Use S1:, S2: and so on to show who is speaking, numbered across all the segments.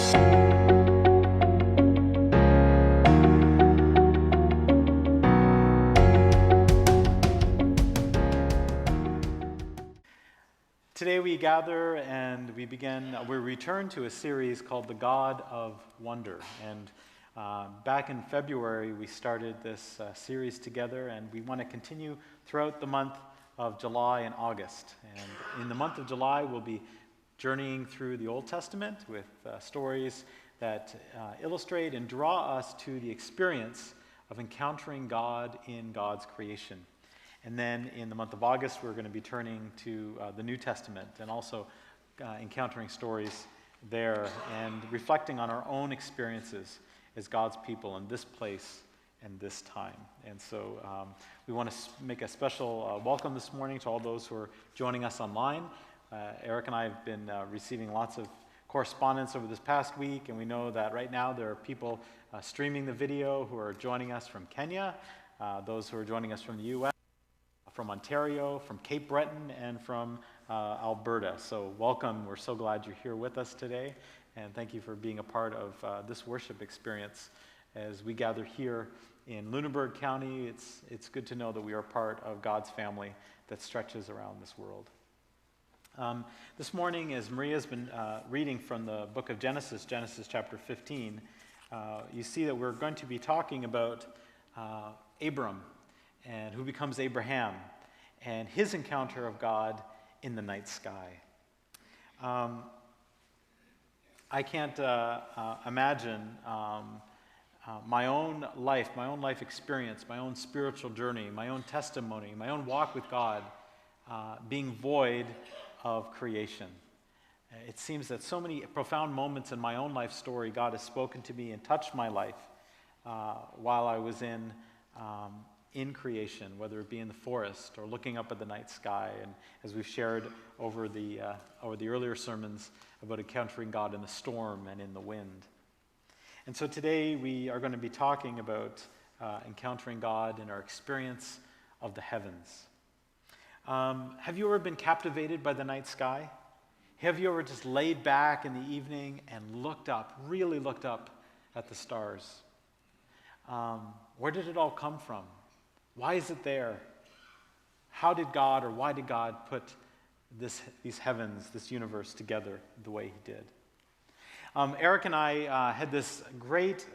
S1: Today we gather and we return to a series called The God of Wonder. And back in February we started this series together, and we want to continue throughout the month of July and August. And in the month of July we'll be journeying through the Old Testament with stories that illustrate and draw us to the experience of encountering God in God's creation. And then in the month of August, we're going to be turning to the New Testament and also encountering stories there and reflecting on our own experiences as God's people in this place and this time. And so we want to make a special welcome this morning to all those who are joining us online. Eric and I have been receiving lots of correspondence over this past week, and we know that right now there are people streaming the video who are joining us from Kenya, those who are joining us from the U.S., from Ontario, from Cape Breton, and from Alberta. So welcome. We're so glad you're here with us today, and thank you for being a part of this worship experience as we gather here in Lunenburg County. It's good to know that we are part of God's family that stretches around this world. This morning, as Maria's been reading from the book of Genesis chapter 15, you see that we're going to be talking about Abram, and who becomes Abraham, and his encounter of God in the night sky. I can't imagine my own life experience, my own spiritual journey, my own testimony, my own walk with God being void of creation. It seems that so many profound moments in my own life story, God has spoken to me and touched my life while I was in creation, whether it be in the forest or looking up at the night sky, and as we've shared over the earlier sermons about encountering God in the storm and in the wind. And so today we are going to be talking about encountering God in our experience of the heavens. Have you ever been captivated by the night sky? Have you ever just laid back in the evening and really looked up at the stars? Where did it all come from? Why is it there? How did God, or why did God put these heavens, this universe together the way he did? Eric and I had this great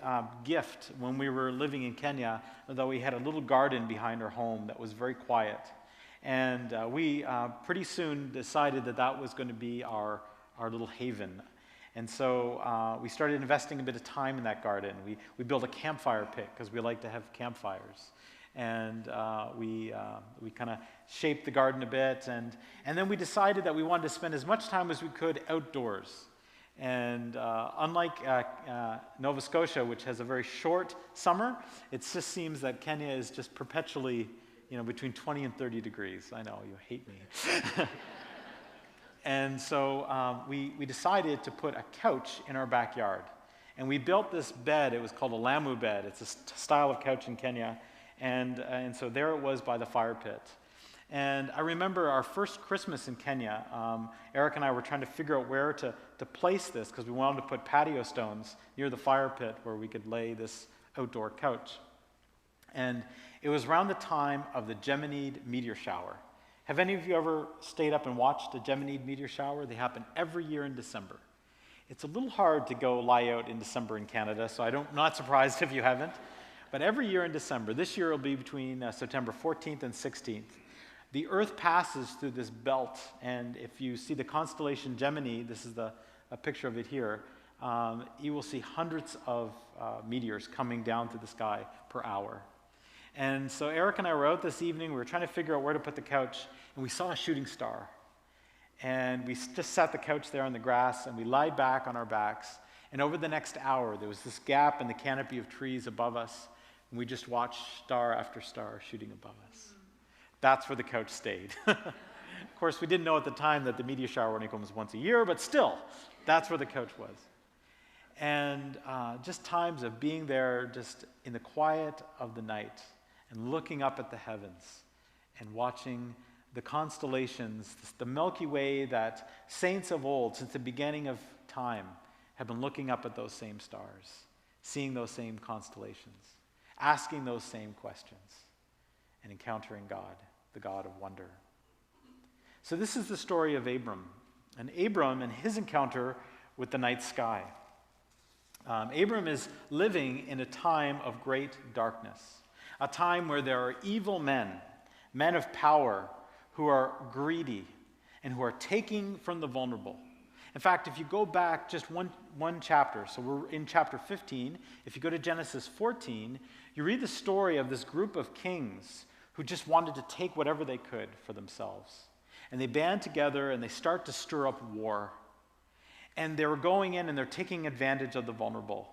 S1: gift when we were living in Kenya, though we had a little garden behind our home that was very quiet. And we pretty soon decided that was going to be our little haven. And so we started investing a bit of time in that garden. We built a campfire pit because we like to have campfires. And we kind of shaped the garden a bit. And then we decided that we wanted to spend as much time as we could outdoors. And unlike Nova Scotia, which has a very short summer, it just seems that Kenya is just perpetually, between 20 and 30 degrees. I know, you hate me. And so we decided to put a couch in our backyard. And we built this bed. It was called a lamu bed. It's a style of couch in Kenya. And so there it was by the fire pit. And I remember our first Christmas in Kenya, Eric and I were trying to figure out where to place this because we wanted to put patio stones near the fire pit where we could lay this outdoor couch. And it was around the time of the Geminid meteor shower. Have any of you ever stayed up and watched a Geminid meteor shower? They happen every year in December. It's a little hard to go lie out in December in Canada, so I'm not surprised if you haven't. But every year in December, this year it'll be between September 14th and 16th, the Earth passes through this belt, and if you see the constellation Gemini, this is a picture of it here, you will see hundreds of meteors coming down through the sky per hour. And so Eric and I were out this evening, we were trying to figure out where to put the couch, and we saw a shooting star. And we just sat the couch there on the grass, and we lied back on our backs, and over the next hour, there was this gap in the canopy of trees above us, and we just watched star after star shooting above us. That's where the couch stayed. Of course, we didn't know at the time that the meteor shower only comes once a year, but still, that's where the couch was. And just times of being there just in the quiet of the night and looking up at the heavens and watching the constellations, the Milky Way that saints of old, since the beginning of time, have been looking up at those same stars, seeing those same constellations, asking those same questions, and encountering God, the God of wonder. So this is the story of Abram, and Abram and his encounter with the night sky. Abram is living in a time of great darkness, a time where there are evil men of power who are greedy and who are taking from the vulnerable. In fact, if you go back just one chapter, so we're in chapter 15, if you go to Genesis 14, you read the story of this group of kings who just wanted to take whatever they could for themselves. And they band together and they start to stir up war. And they're going in and they're taking advantage of the vulnerable.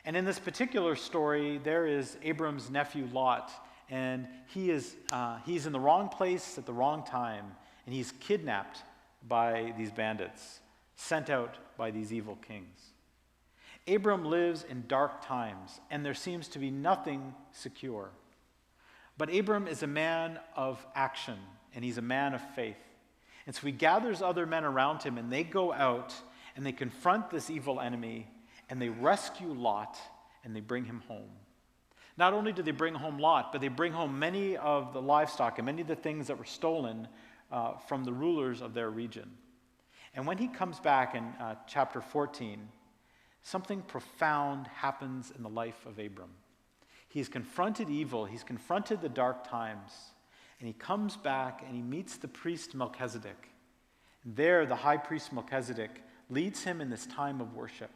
S1: And in this particular story, there is Abram's nephew Lot, and he's in the wrong place at the wrong time, and he's kidnapped by these bandits, sent out by these evil kings. Abram lives in dark times, and there seems to be nothing secure. But Abram is a man of action, and he's a man of faith. And so he gathers other men around him, and they go out, and they confront this evil enemy, and they rescue Lot, and they bring him home. Not only do they bring home Lot, but they bring home many of the livestock and many of the things that were stolen from the rulers of their region. And when he comes back in chapter 14, something profound happens in the life of Abram. He's confronted evil, he's confronted the dark times, and he comes back and he meets the priest Melchizedek. And there, the high priest Melchizedek leads him in this time of worship.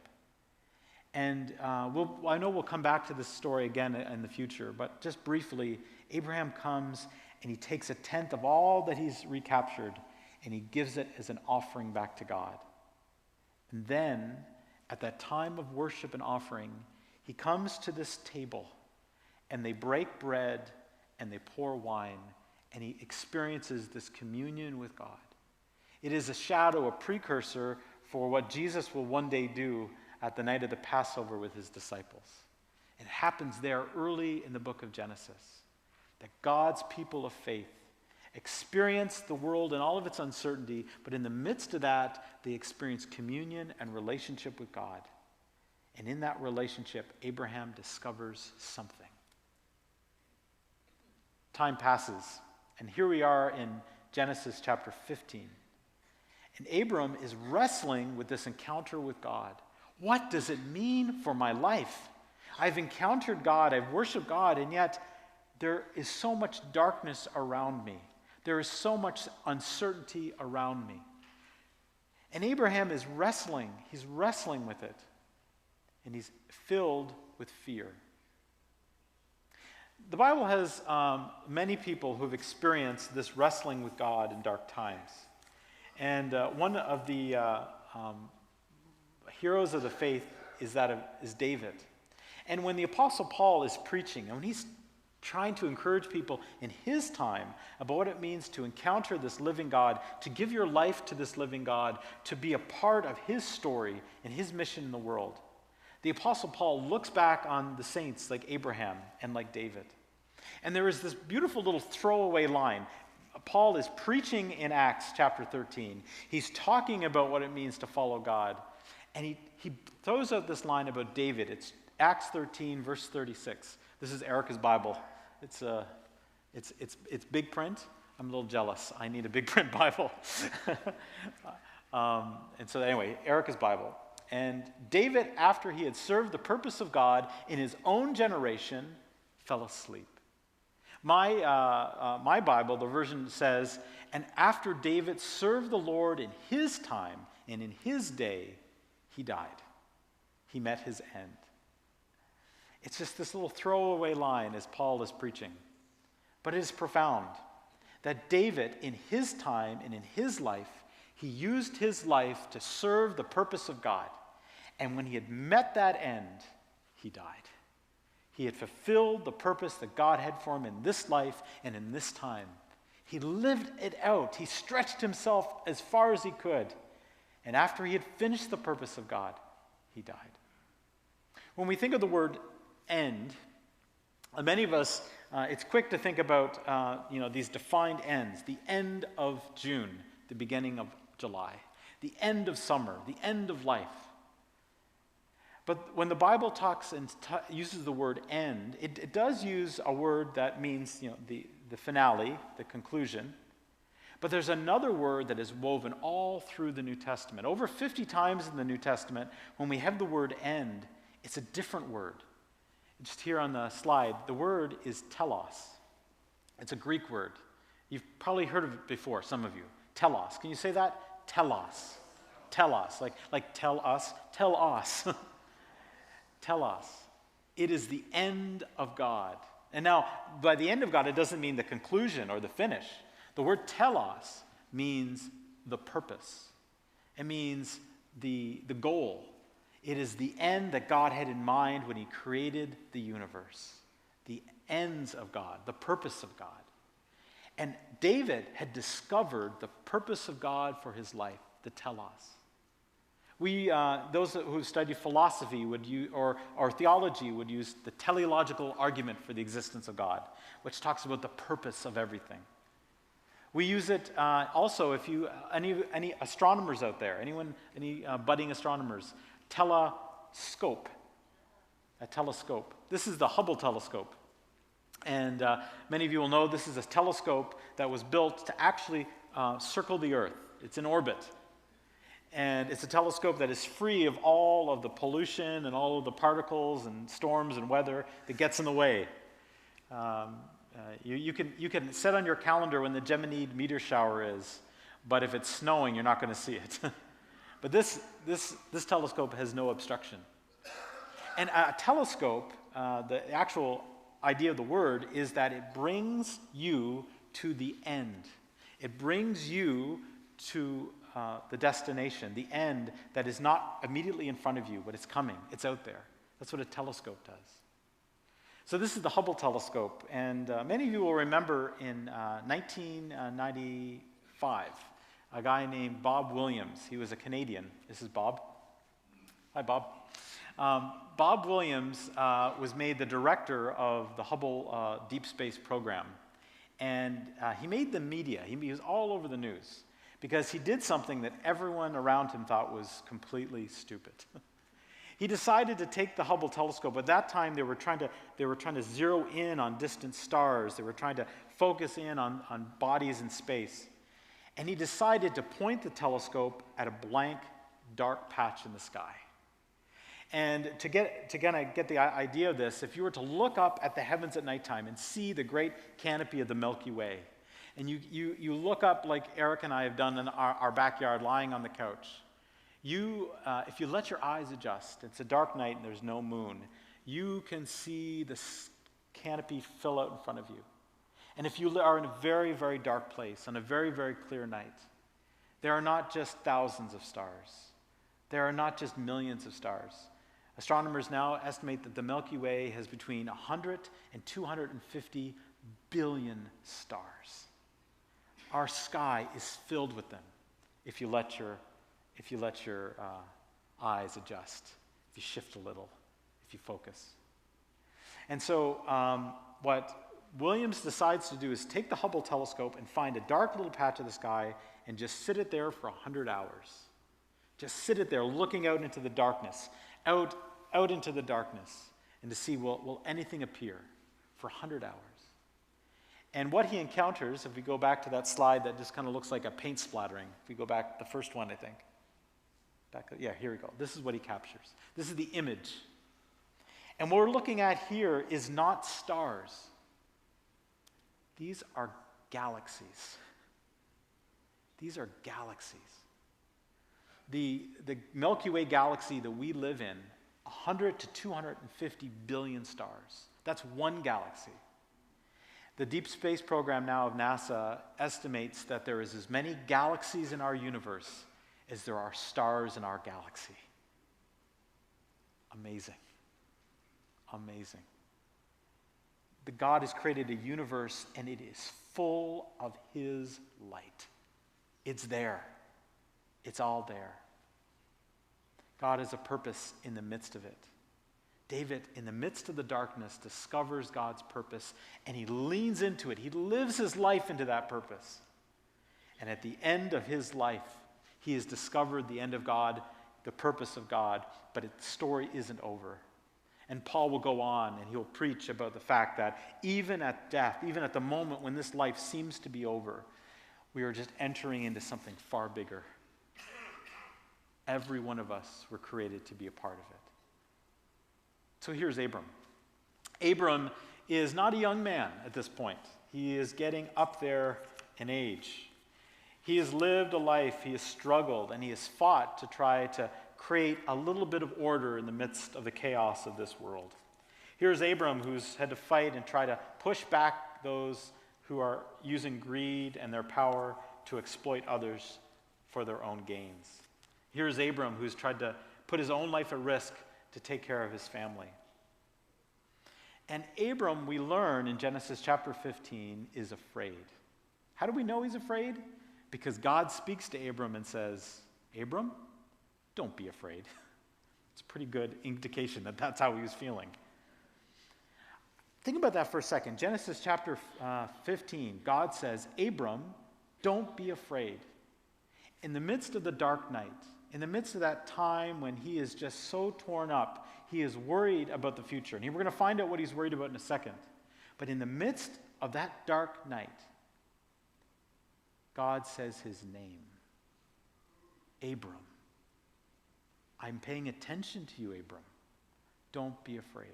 S1: And I know we'll come back to this story again in the future, but just briefly, Abraham comes and he takes a tenth of all that he's recaptured and he gives it as an offering back to God. And then, at that time of worship and offering, he comes to this table and they break bread and they pour wine and he experiences this communion with God. It is a shadow, a precursor for what Jesus will one day do at the night of the Passover with his disciples. It happens there early in the book of Genesis, that God's people of faith experience the world and all of its uncertainty, but in the midst of that, they experience communion and relationship with God. And in that relationship, Abraham discovers something. Time passes, and here we are in Genesis chapter 15. And Abram is wrestling with this encounter with God. What does it mean for my life? I've encountered God, I've worshiped God, and yet there is so much darkness around me. There is so much uncertainty around me. And Abraham is wrestling. He's wrestling with it. And he's filled with fear. The Bible has many people who've experienced this wrestling with God in dark times. And one of the heroes of the faith is David. And when the Apostle Paul is preaching, and when he's trying to encourage people in his time about what it means to encounter this living God, to give your life to this living God, to be a part of his story and his mission in the world, the Apostle Paul looks back on the saints like Abraham and like David. And there is this beautiful little throwaway line. Paul is preaching in Acts chapter 13. He's talking about what it means to follow God. And he throws out this line about David. It's Acts 13, verse 36. This is Erica's Bible. It's big print. I'm a little jealous. I need a big print Bible. And so anyway, Erica's Bible. And David, after he had served the purpose of God in his own generation, fell asleep. My Bible, the version says, and after David served the Lord in his time and in his day, he died. He met his end. It's just this little throwaway line as Paul is preaching. But it is profound that David, in his time and in his life, he used his life to serve the purpose of God. And when he had met that end, he died. He had fulfilled the purpose that God had for him in this life and in this time. He lived it out. He stretched himself as far as he could. And after he had finished the purpose of God, he died. When we think of the word end, many of us, it's quick to think about these defined ends. The end of June, the beginning of July. The end of summer, the end of life. But when the Bible talks and uses the word end, it does use a word that means, the finale, the conclusion. But there's another word that is woven all through the New Testament. Over 50 times in the New Testament, when we have the word end, it's a different word. Just here on the slide, the word is telos. It's a Greek word. You've probably heard of it before, some of you. Telos. Can you say that? Telos. Telos. Like tell us. Tell us. Telos. It is the end of God. And now, by the end of God, it doesn't mean the conclusion or the finish. The word telos means the purpose. It means the goal. It is the end that God had in mind when he created the universe. The ends of God, the purpose of God. And David had discovered the purpose of God for his life, the telos. Those who study philosophy or theology would use the teleological argument for the existence of God, which talks about the purpose of everything. We use it also if any astronomers out there, any budding astronomers, telescope, a telescope. This is the Hubble telescope. And many of you will know this is a telescope that was built to actually circle the Earth. It's in orbit. And it's a telescope that is free of all of the pollution and all of the particles and storms and weather that gets in the way. You can set on your calendar when the Geminid meteor shower is, but if it's snowing, you're not going to see it. But this telescope has no obstruction. And a telescope, the actual idea of the word is that it brings you to the end. It brings you to the destination, the end that is not immediately in front of you, but it's coming. It's out there. That's what a telescope does. So this is the Hubble telescope, and many of you will remember in 1995, a guy named Bob Williams. He was a Canadian. This is Bob. Hi, Bob. Bob Williams was made the director of the Hubble Deep Space Program, and he made the media. He was all over the news because he did something that everyone around him thought was completely stupid. He decided to take the Hubble telescope. At that time, they were trying to zero in on distant stars. They were trying to focus in on bodies in space. And he decided to point the telescope at a blank, dark patch in the sky. And to get the idea of this, if you were to look up at the heavens at nighttime and see the great canopy of the Milky Way, and you look up like Eric and I have done in our backyard, lying on the couch, if you let your eyes adjust, it's a dark night and there's no moon, you can see the canopy fill out in front of you. And if you are in a very, very dark place on a very, very clear night, there are not just thousands of stars. There are not just millions of stars. Astronomers now estimate that the Milky Way has between 100 and 250 billion stars. Our sky is filled with them if you let your eyes adjust, if you shift a little, if you focus. And so what Williams decides to do is take the Hubble telescope and find a dark little patch of the sky and just sit it there for 100 hours. Just sit it there looking out into the darkness, out into the darkness, and to see will anything appear for 100 hours. And what he encounters, if we go back to that slide that just kind of looks like a paint splattering, if we go back, the first one, I think. Here we go. This is what he captures. This is the image. And what we're looking at here is not stars. These are galaxies. These are galaxies. The Milky Way galaxy that we live in, 100 to 250 billion stars. That's one galaxy. The Deep Space Program now of NASA estimates that there is as many galaxies in our universe as there are stars in our galaxy. Amazing. Amazing. The God has created a universe and it is full of his light. It's there. It's all there. God has a purpose in the midst of it. David, in the midst of the darkness, discovers God's purpose and he leans into it. He lives his life into that purpose. And at the end of his life, he has discovered the end of God the purpose of God, but the story isn't over. And Paul will go on and he'll preach about the fact that even at death, even at the moment when this life seems to be over, we are just entering into something far bigger. Every one of us were created to be a part of it. So here's Abram. Abram is not a young man at this point. He is getting up there in age. He has lived a life, he has struggled, and he has fought to try to create a little bit of order in the midst of the chaos of this world. Here's Abram, who's had to fight and try to push back those who are using greed and their power to exploit others for their own gains. Here's Abram, who's tried to put his own life at risk to take care of his family. And Abram, we learn in Genesis chapter 15, is afraid. How do we know he's afraid? Because God speaks to Abram and says, Abram, don't be afraid. It's a pretty good indication that that's how he was feeling. Think about that for a second. Genesis chapter 15, God says, Abram, don't be afraid. In the midst of the dark night, in the midst of that time when he is just so torn up, he is worried about the future. And we're going to find out what he's worried about in a second. But in the midst of that dark night, God says his name, Abram. I'm paying attention to you, Abram. Don't be afraid.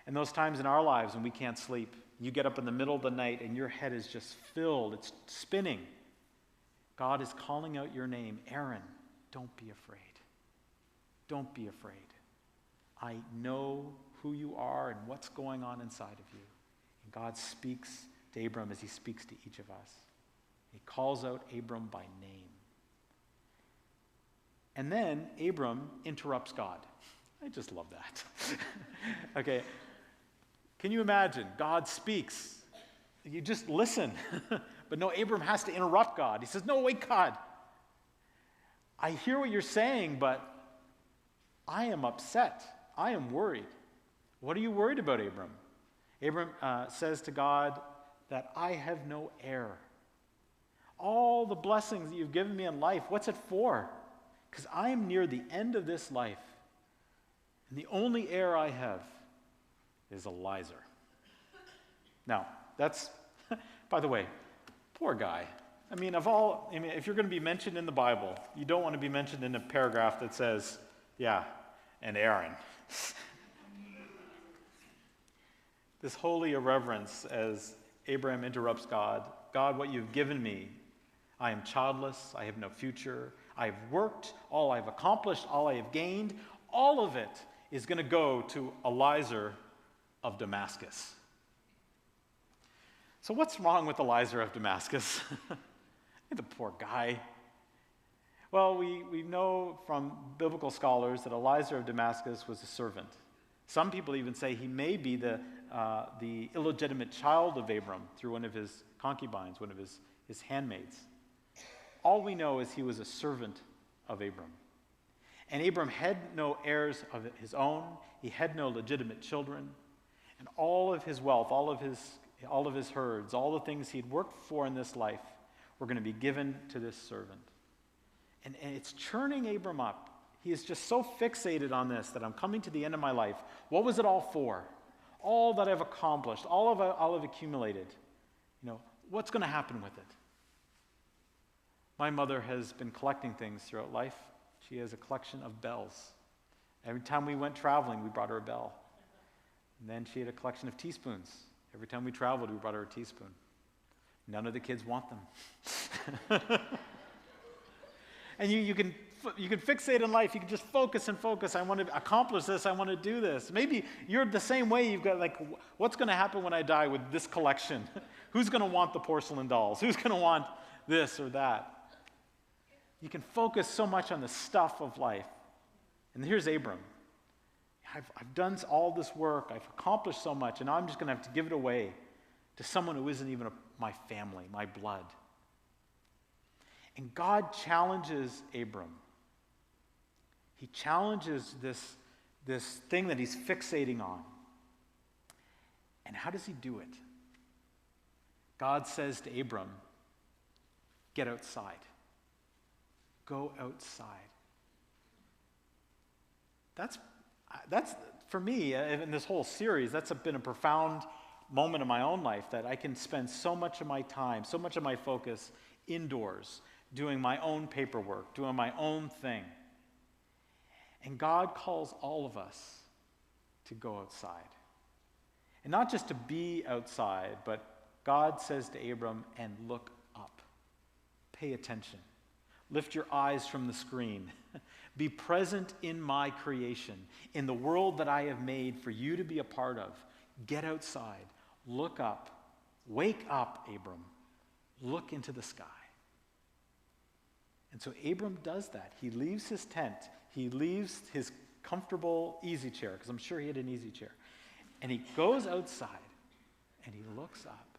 S1: And those times in our lives when we can't sleep, you get up in the middle of the night and your head is just filled, it's spinning. God is calling out your name, Aaron, don't be afraid. Don't be afraid. I know who you are and what's going on inside of you. And God speaks to Abram as he speaks to each of us. He calls out Abram by name. And then Abram interrupts God. I just love that. Okay. Can you imagine? God speaks. You just listen. But no, Abram has to interrupt God. He says, no, wait, God. I hear what you're saying, but I am upset. I am worried. What are you worried about, Abram? Abram says to God that I have no heir. All the blessings that you've given me in life, what's it for? Because I am near the end of this life. And the only heir I have is Eliezer. Now, that's, by the way, poor guy. if you're going to be mentioned in the Bible, you don't want to be mentioned in a paragraph that says, yeah, and Aaron. This holy irreverence as Abraham interrupts God. God, what you've given me, I am childless, I have no future, I've worked, all I've accomplished, all I have gained, all of it is going to go to Eliezer of Damascus. So what's wrong with Eliezer of Damascus? The poor guy. Well, we know from biblical scholars that Eliezer of Damascus was a servant. Some people even say he may be the illegitimate child of Abram through one of his concubines, one of his handmaids. All we know is he was a servant of Abram. And Abram had no heirs of his own. He had no legitimate children. And all of his wealth, all of his herds, all the things he'd worked for in this life were going to be given to this servant. And it's churning Abram up. He is just so fixated on this that I'm coming to the end of my life. What was it all for? All that I've accomplished, all I've accumulated. What's going to happen with it? My mother has been collecting things throughout life. She has a collection of bells. Every time we went traveling, we brought her a bell. And then she had a collection of teaspoons. Every time we traveled, we brought her a teaspoon. None of the kids want them. And you can fixate in life. You can just focus and focus. I want to accomplish this. I want to do this. Maybe you're the same way. You've got what's going to happen when I die with this collection? Who's going to want the porcelain dolls? Who's going to want this or that? You can focus so much on the stuff of life. And here's Abram. I've done all this work. I've accomplished so much, and now I'm just going to have to give it away to someone who isn't even my family, my blood. And God challenges Abram. He challenges this thing that he's fixating on. And how does he do it? God says to Abram, get outside. Go outside. that's for me, in this whole series, that's been a profound moment in my own life, that I can spend so much of my time, so much of my focus indoors, doing my own paperwork, doing my own thing. And God calls all of us to go outside. And not just to be outside, but God says to Abram, and look up. Pay attention. Lift your eyes from the screen. Be present in my creation, in the world that I have made for you to be a part of. Get outside. Look up. Wake up, Abram. Look into the sky. And so Abram does that. He leaves his tent. He leaves his comfortable easy chair, because I'm sure he had an easy chair. And he goes outside, and he looks up,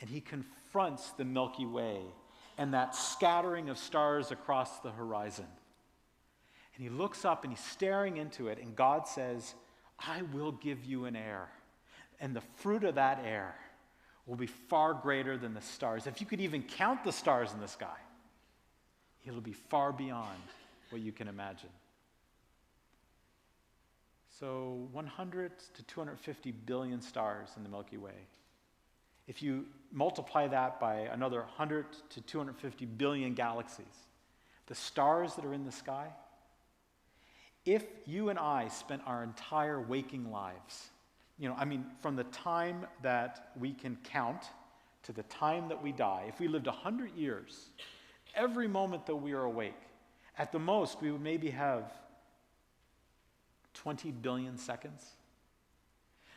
S1: and he confronts the Milky Way and that scattering of stars across the horizon. And he looks up, and he's staring into it, and God says, I will give you an heir, and the fruit of that heir will be far greater than the stars. If you could even count the stars in the sky, it'll be far beyond what you can imagine. So 100 to 250 billion stars in the Milky Way. If you multiply that by another 100 to 250 billion galaxies, the stars that are in the sky, if you and I spent our entire waking lives, from the time that we can count to the time that we die, if we lived 100 years, every moment that we are awake, at the most, we would maybe have 20 billion seconds.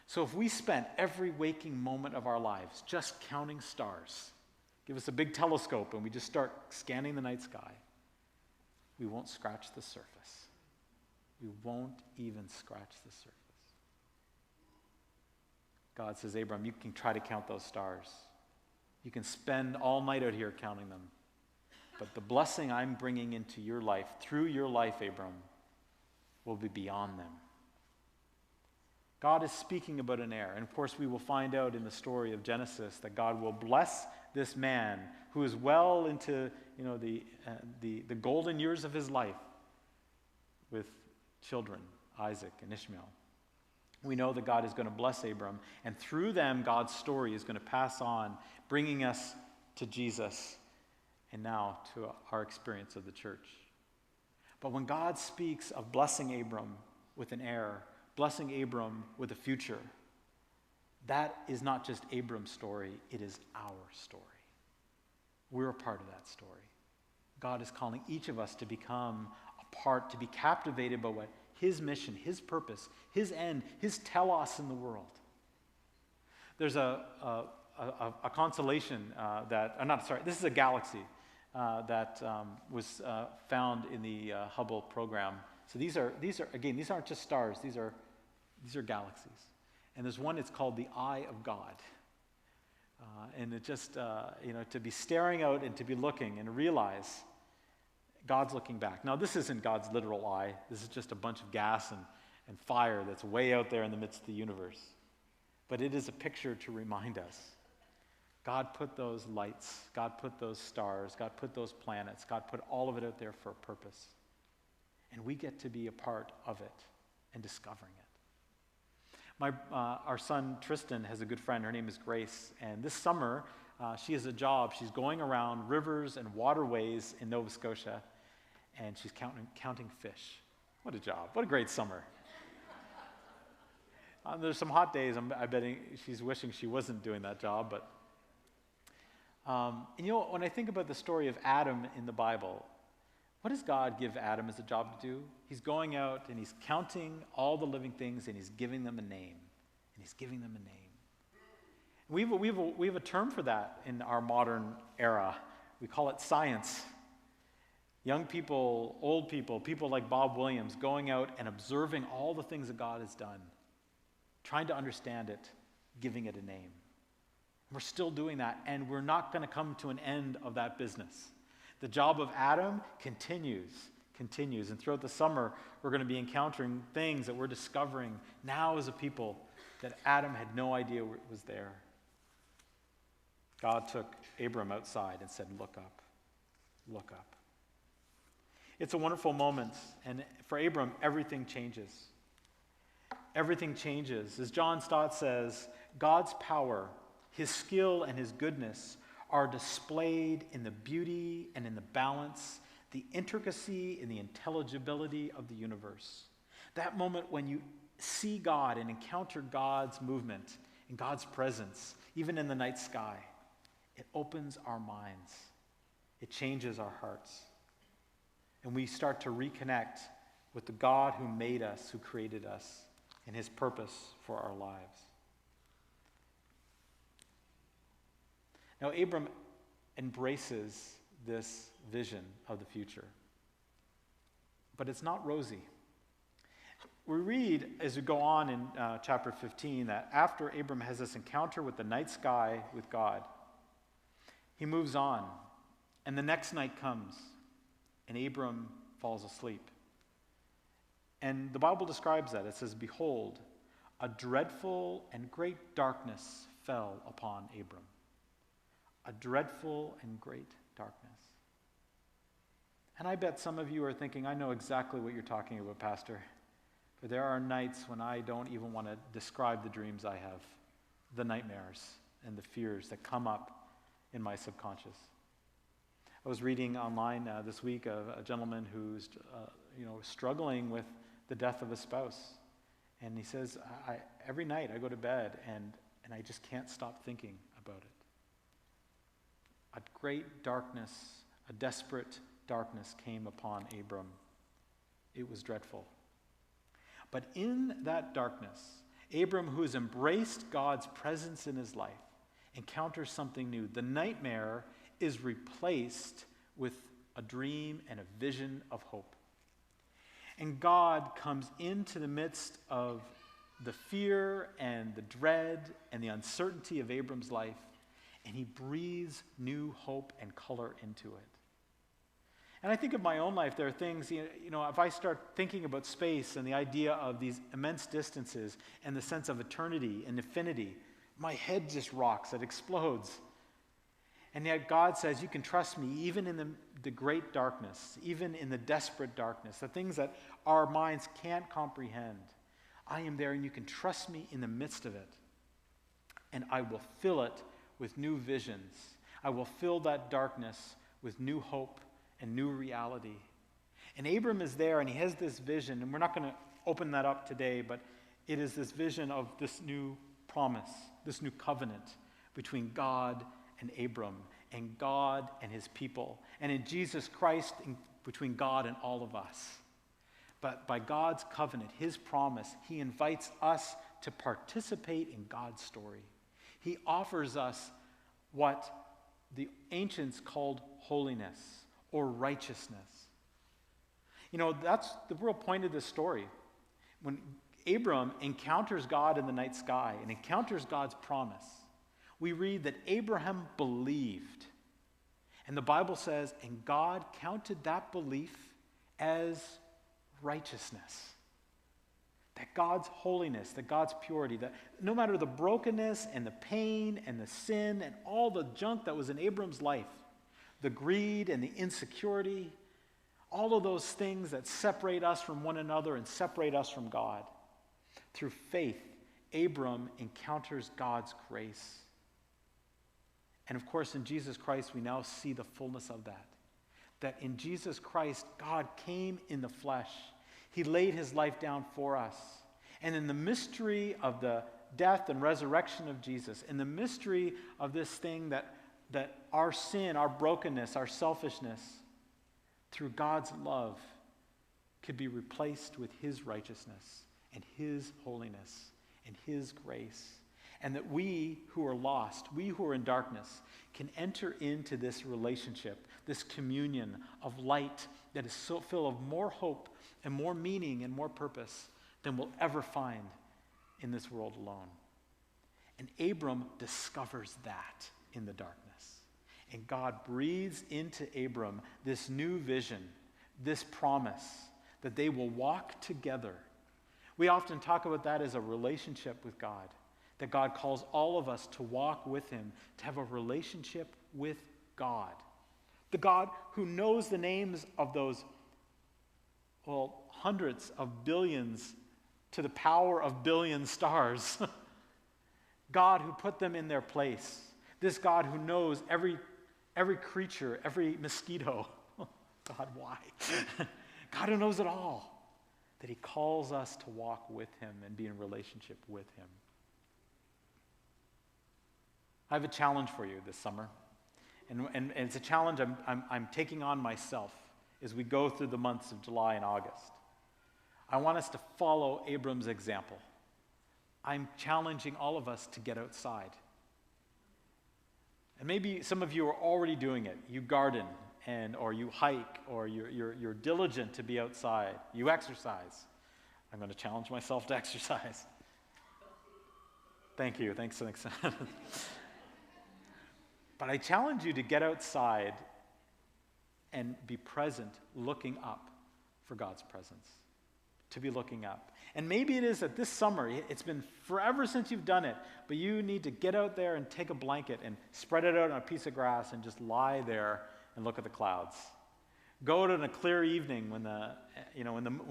S1: So if we spent every waking moment of our lives just counting stars, give us a big telescope and we just start scanning the night sky, we won't scratch the surface. We won't even scratch the surface. God says, Abram, you can try to count those stars. You can spend all night out here counting them. But the blessing I'm bringing into your life, through your life, Abram, will be beyond them. God is speaking about an heir. And of course, we will find out in the story of Genesis that God will bless this man who is well into the golden years of his life with children, Isaac and Ishmael. We know that God is going to bless Abram, and through them, God's story is going to pass on, bringing us to Jesus and now to our experience of the church. But when God speaks of blessing Abram with an heir, blessing Abram with a future, that is not just Abram's story, it is our story. We're a part of that story. God is calling each of us to become a part, to be captivated by what his mission, his purpose, his end, his telos in the world. There's a constellation this is a galaxy that was found in the Hubble program. So these aren't just stars, these are galaxies. And there's one, it's called the Eye of God. And it just, to be staring out and to be looking and realize God's looking back. Now, this isn't God's literal eye. This is just a bunch of gas and fire that's way out there in the midst of the universe. But it is a picture to remind us. God put those lights, God put those stars, God put those planets, God put all of it out there for a purpose. And we get to be a part of it and discovering it. Our son Tristan has a good friend. Her name is Grace. And this summer, she has a job. She's going around rivers and waterways in Nova Scotia, and she's counting fish. What a job. What a great summer. There's some hot days. I bet she's wishing she wasn't doing that job. But when I think about the story of Adam in the Bible, what does God give Adam as a job to do? He's going out and he's counting all the living things and he's giving them a name. And he's giving them a name. We have a term for that in our modern era. We call it science. Young people, old people, people like Bob Williams going out and observing all the things that God has done, trying to understand it, giving it a name. We're still doing that, and we're not going to come to an end of that business. The job of Adam continues. And throughout the summer, we're going to be encountering things that we're discovering now as a people that Adam had no idea was there. God took Abram outside and said, look up, look up. It's a wonderful moment, and for Abram, everything changes. Everything changes. As John Stott says, God's power, his skill, and his goodness are displayed in the beauty and in the balance, the intricacy and the intelligibility of the universe. That moment when you see God and encounter God's movement and God's presence, even in the night sky, it opens our minds. It changes our hearts. And we start to reconnect with the God who made us, who created us, and his purpose for our lives. Now, Abram embraces this vision of the future, but it's not rosy. We read as we go on in chapter 15 that after Abram has this encounter with the night sky with God, he moves on, and the next night comes, and Abram falls asleep. And the Bible describes that. It says, "Behold, a dreadful and great darkness fell upon Abram." A dreadful and great darkness. And I bet some of you are thinking, I know exactly what you're talking about, Pastor. But there are nights when I don't even want to describe the dreams I have, the nightmares and the fears that come up in my subconscious. I was reading online this week of a gentleman who's struggling with the death of a spouse. And he says, every night I go to bed and I just can't stop thinking about it. A great darkness, a desperate darkness came upon Abram. It was dreadful. But in that darkness, Abram, who has embraced God's presence in his life, encounters something new. The nightmare is replaced with a dream and a vision of hope. And God comes into the midst of the fear and the dread and the uncertainty of Abram's life, and he breathes new hope and color into it. And I think of my own life, there are things, if I start thinking about space and the idea of these immense distances and the sense of eternity and infinity, my head just rocks, it explodes. And yet God says, you can trust me even in the great darkness, even in the desperate darkness, the things that our minds can't comprehend. I am there and you can trust me in the midst of it. And I will fill it with new visions. I will fill that darkness with new hope and new reality. And Abram is there and he has this vision, and we're not going to open that up today, but it is this vision of this new promise, this new covenant between God and Abram, and God and his people, and in Jesus Christ between God and all of us. But by God's covenant, his promise, he invites us to participate in God's story. He offers us what the ancients called holiness or righteousness. That's the real point of this story. When Abram encounters God in the night sky and encounters God's promise, we read that Abraham believed. And the Bible says, and God counted that belief as righteousness. That God's holiness, that God's purity, that no matter the brokenness and the pain and the sin and all the junk that was in Abram's life, the greed and the insecurity, all of those things that separate us from one another and separate us from God, through faith, Abram encounters God's grace. And of course, in Jesus Christ, we now see the fullness of that. That in Jesus Christ, God came in the flesh. He laid his life down for us. And in the mystery of the death and resurrection of Jesus, in the mystery of this thing that our sin, our brokenness, our selfishness, through God's love, could be replaced with his righteousness and his holiness and his grace. And that we who are lost, we who are in darkness, can enter into this relationship, this communion of light that is so full of more hope and more meaning and more purpose than we'll ever find in this world alone. And Abram discovers that in the darkness. And God breathes into Abram this new vision, this promise that they will walk together. We often talk about that as a relationship with God, that God calls all of us to walk with him, to have a relationship with God. The God who knows the names of those well, hundreds of billions to the power of billion stars. God who put them in their place. This God who knows every creature, every mosquito. God, why? God who knows it all. That he calls us to walk with him and be in relationship with him. I have a challenge for you this summer. And it's a challenge I'm taking on myself as we go through the months of July and August. I want us to follow Abram's example. I'm challenging all of us to get outside. And maybe some of you are already doing it. You garden, or you hike, or you're diligent to be outside. You exercise. I'm going to challenge myself to exercise. Thank you. Thanks. But I challenge you to get outside and be present, looking up for God's presence. To be looking up. And maybe it is that this summer, it's been forever since you've done it, but you need to get out there and take a blanket and spread it out on a piece of grass and just lie there and look at the clouds. Go out on a clear evening when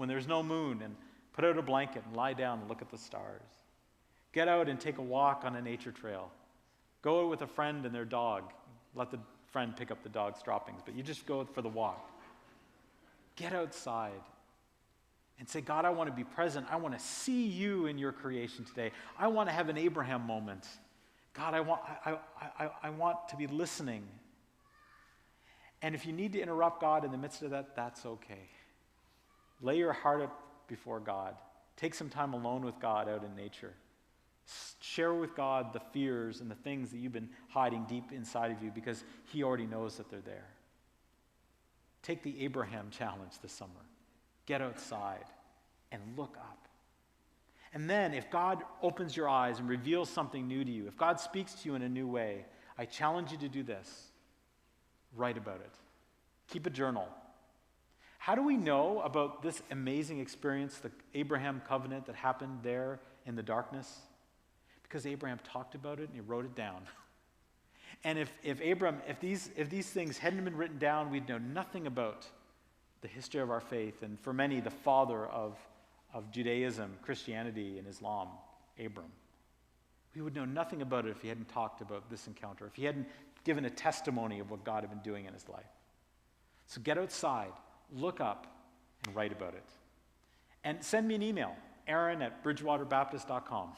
S1: there's no moon and put out a blanket and lie down and look at the stars. Get out and take a walk on a nature trail. Go out with a friend and their dog. Let the friend pick up the dog's droppings, but you just go for the walk. Get outside and say, God, I want to be present. I want to see you in your creation today. I want to have an Abraham moment. God, I want to be listening. And if you need to interrupt God in the midst of that, that's okay. Lay your heart up before God. Take some time alone with God out in nature. Share with God the fears and the things that you've been hiding deep inside of you because he already knows that they're there. Take the Abraham challenge this summer. Get outside and look up. And then if God opens your eyes and reveals something new to you, if God speaks to you in a new way, I challenge you to do this. Write about it. Keep a journal. How do we know about this amazing experience, the Abraham covenant that happened there in the darkness? Because Abraham talked about it and he wrote it down. And if these things hadn't been written down, we'd know nothing about the history of our faith, and for many, the father of Judaism, Christianity, and Islam, Abram. We would know nothing about it if he hadn't talked about this encounter, if he hadn't given a testimony of what God had been doing in his life. So get outside, look up, and write about it. And send me an email, aaron@bridgewaterbaptist.com.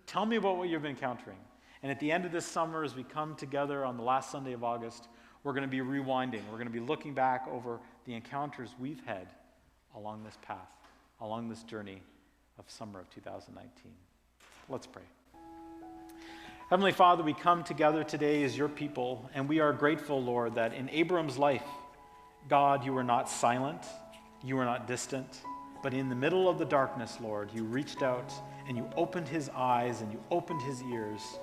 S1: Tell me about what you've been encountering. And at the end of this summer, as we come together on the last Sunday of August, we're going to be rewinding. We're going to be looking back over the encounters we've had along this path, along this journey of summer of 2019. Let's pray. Heavenly Father, we come together today as your people, and we are grateful, Lord, that in Abram's life, God, you were not silent, you were not distant, but in the middle of the darkness, Lord, you reached out and you opened his eyes and you opened his ears,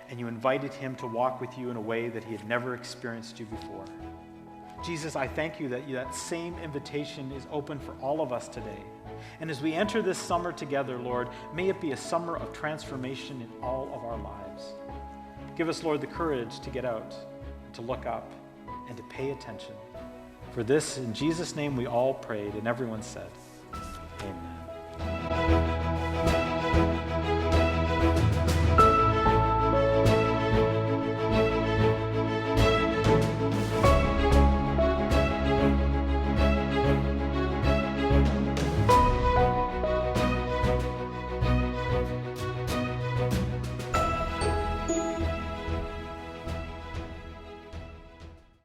S1: and you invited him to walk with you in a way that he had never experienced you before. Jesus, I thank you that that same invitation is open for all of us today. And as we enter this summer together, Lord, may it be a summer of transformation in all of our lives. Give us, Lord, the courage to get out, to look up, and to pay attention. For this, in Jesus' name, we all prayed, and everyone said,